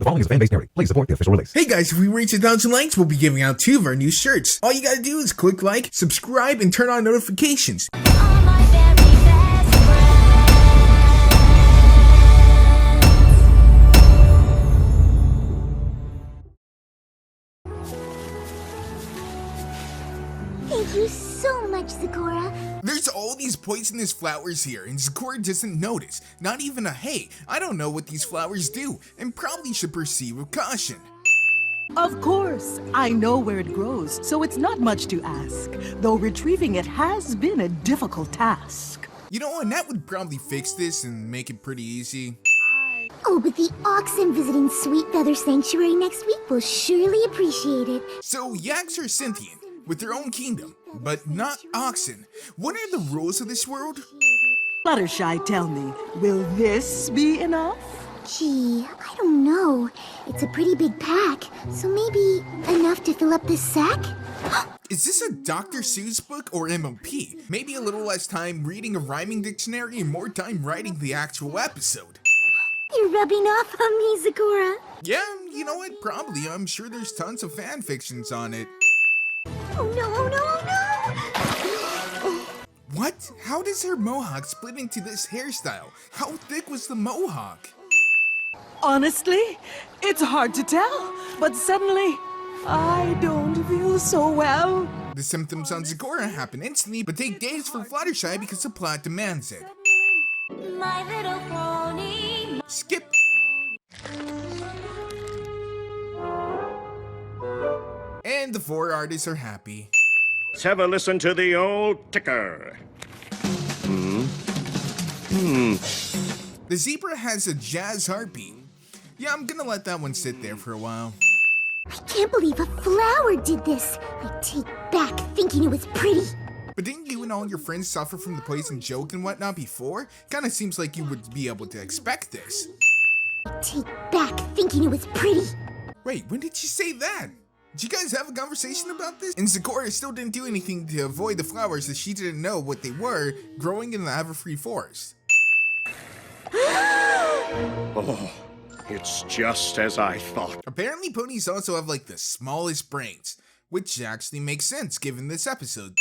The following is a fan-based parody. Please support the official release. Hey guys, if we reach 1,000 likes, we'll be giving out 2 of our new shirts. All you gotta do is click like, subscribe, and turn on notifications. Thank you so much, Zecora. There's all these poisonous flowers here, and Zecora doesn't notice. Not even a hey, I don't know what these flowers do, and probably should proceed with caution. Of course, I know where it grows, so it's not much to ask, though retrieving it has been a difficult task. You know, Annette would probably fix this and make it pretty easy. Oh, but the oxen visiting Sweet Feather Sanctuary next week will surely appreciate it. So, yaks are sentient, with their own kingdom, but not oxen. What are the rules of this world? Fluttershy, tell me, will this be enough? Gee, I don't know. It's a pretty big pack, so maybe enough to fill up this sack? Is this a Dr. Seuss book or MOP? Maybe a little less time reading a rhyming dictionary and more time writing the actual episode. You're rubbing off on me, Zecora. Yeah, you know what? Probably. I'm sure there's tons of fan fictions on it. Oh no, oh no, oh no! What? How does her mohawk split into this hairstyle? How thick was the mohawk? Honestly, it's hard to tell, but suddenly, I don't feel so well. The symptoms on Zecora happen instantly, but take days for Fluttershy because the plot demands it. My little pony. Skip. And the 4 artists are happy. Let's have a listen to the old ticker. The zebra has a jazz heartbeat. Yeah, I'm gonna let that one sit there for a while. I can't believe a flower did this. I take back thinking it was pretty. But didn't you and all your friends suffer from the poison joke and whatnot before? Kinda seems like you would be able to expect this. I take back thinking it was pretty. Wait, when did you say that? Did you guys have a conversation about this? And Zecora still didn't do anything to avoid the flowers that she didn't know what they were growing in the Everfree Forest. Oh, it's just as I thought. Apparently ponies also have like the smallest brains, which actually makes sense given this episode.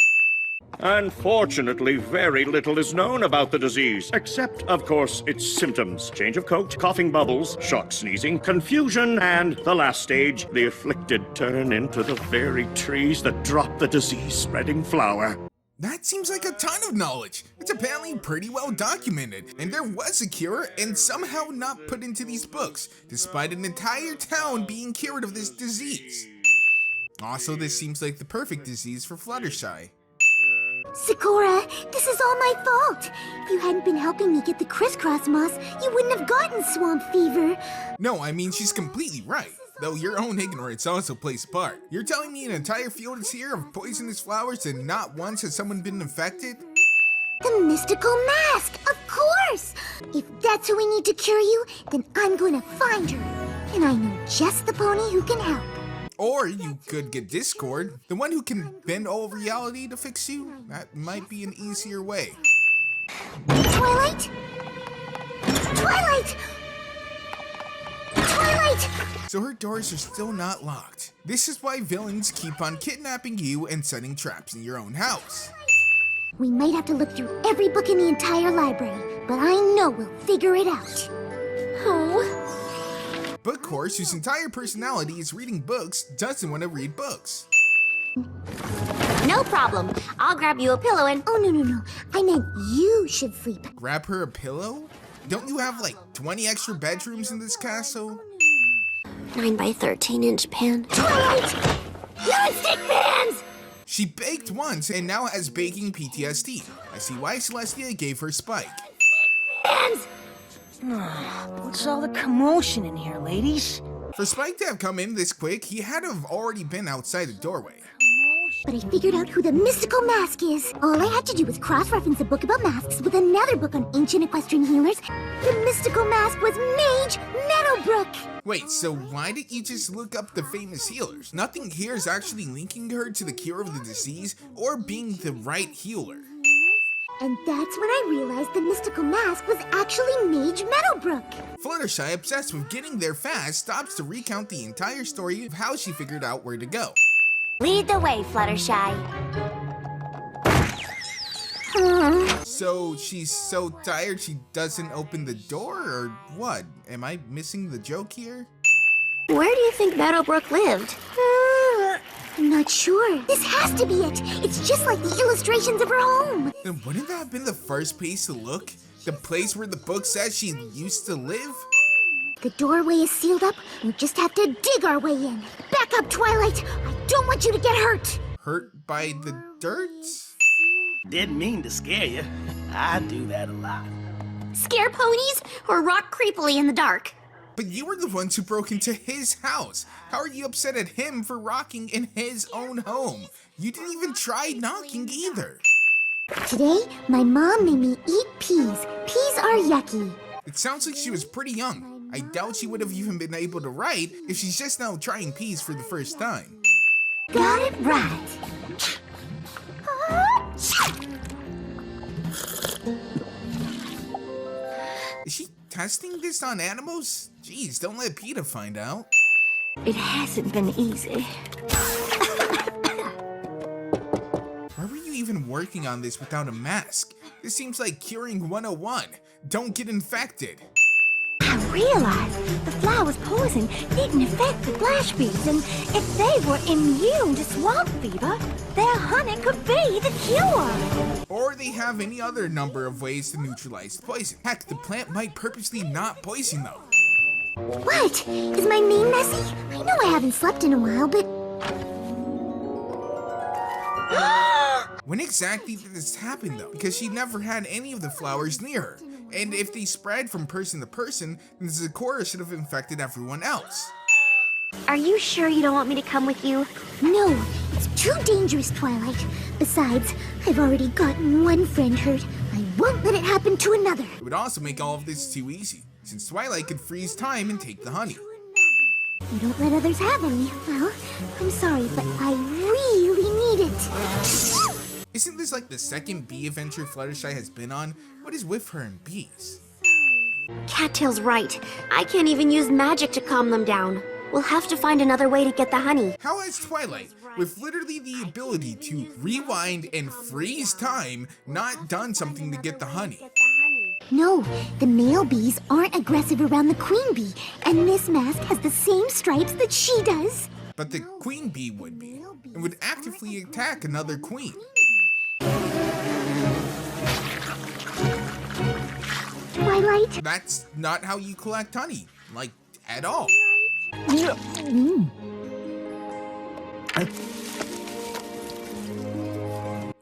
Unfortunately, very little is known about the disease, except, of course, its symptoms. Change of coat, coughing bubbles, shock sneezing, confusion, and the last stage, the afflicted turn into the very trees that drop the disease-spreading flower. That seems like a ton of knowledge. It's apparently pretty well documented, and there was a cure and somehow not put into these books, despite an entire town being cured of this disease. Also, this seems like the perfect disease for Fluttershy. Zecora, this is all my fault. If you hadn't been helping me get the crisscross moss, you wouldn't have gotten swamp fever. No, I mean, she's completely right. Though your own ignorance also plays a part. You're telling me an entire field is here of poisonous flowers and not once has someone been infected? The mystical mask, of course! If that's who we need to cure you, then I'm going to find her. And I know just the pony who can help. Or you could get Discord, the one who can bend all reality to fix you. That might be an easier way. Twilight? Twilight! Twilight! So her doors are still not locked. This is why villains keep on kidnapping you and setting traps in your own house. We might have to look through every book in the entire library, but I know we'll figure it out. Oh. Book Horse, whose entire personality is reading books, doesn't want to read books. No problem. I'll grab you a pillow and... Oh, no. I meant you should sleep. Grab her a pillow? Don't you have like 20 extra bedrooms in this castle? 9 by 13-inch pan. Twilight! Non-stick pans! She baked once and now has baking PTSD. I see why Celestia gave her Spike. Pans! What's all the commotion in here, ladies? For Spike to have come in this quick, he had to have already been outside the doorway. But I figured out who the mystical mask is. All I had to do was cross-reference a book about masks with another book on ancient equestrian healers. The mystical mask was Mage Meadowbrook. Wait, so why didn't you just look up the famous healers? Nothing here is actually linking her to the cure of the disease or being the right healer. And that's when I realized the mystical mask was actually Mage Meadowbrook. Fluttershy, obsessed with getting there fast, stops to recount the entire story of how she figured out where to go. Lead the way, Fluttershy. So she's so tired she doesn't open the door, or what? Am I missing the joke here? Where do you think Meadowbrook lived? I'm not sure. This has to be it. It's just like the illustrations of her home. Then wouldn't that have been the first place to look? The place where the book says she used to live? The doorway is sealed up. We just have to dig our way in. Back up, Twilight. I don't want you to get hurt. Hurt by the dirt? Didn't mean to scare you. I do that a lot. Scare ponies or rock creepily in the dark? But you were the ones who broke into his house. How are you upset at him for rocking in his own home? You didn't even try knocking either. Today, my mom made me eat peas. Peas are yucky. It sounds like she was pretty young. I doubt she would have even been able to write if she's just now trying peas for the first time. Got it right. Is she testing this on animals? Jeez, don't let PETA find out. It hasn't been easy. Why were you even working on this without a mask? This seems like curing 101. Don't get infected. I realized the flower's poison didn't affect the flash bees, and if they were immune to swamp fever, their honey could be the cure. Or they have any other number of ways to neutralize the poison. Heck, the plant might purposely not poison them. What? Is my mane messy? I know I haven't slept in a while, but... When exactly did this happen though? Because she never had any of the flowers near her. And if they spread from person to person, then Zecora should have infected everyone else. Are you sure you don't want me to come with you? No, it's too dangerous, Twilight. Besides, I've already gotten one friend hurt. I won't let it happen to another. It would also make all of this too easy, since Twilight could freeze time and take the honey. You don't let others have any. Well, I'm sorry, but I really need it. Isn't this like the second bee adventure Fluttershy has been on? What is with her and bees? Cattail's right. I can't even use magic to calm them down. We'll have to find another way to get the honey. How has Twilight, with literally the ability to rewind and freeze time, not done something to get the honey? No, the male bees aren't aggressive around the queen bee, and this mask has the same stripes that she does. But the queen bee would be, and would actively attack another queen. Twilight? That's not how you collect honey, like, at all.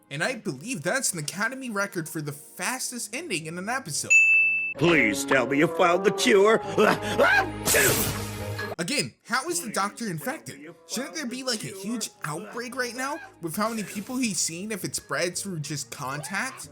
And I believe that's an Academy record for the fastest ending in an episode. Please tell me you found the cure. Again, how is the doctor infected? Shouldn't there be like a huge outbreak right now with how many people he's seen if it spreads through just contact?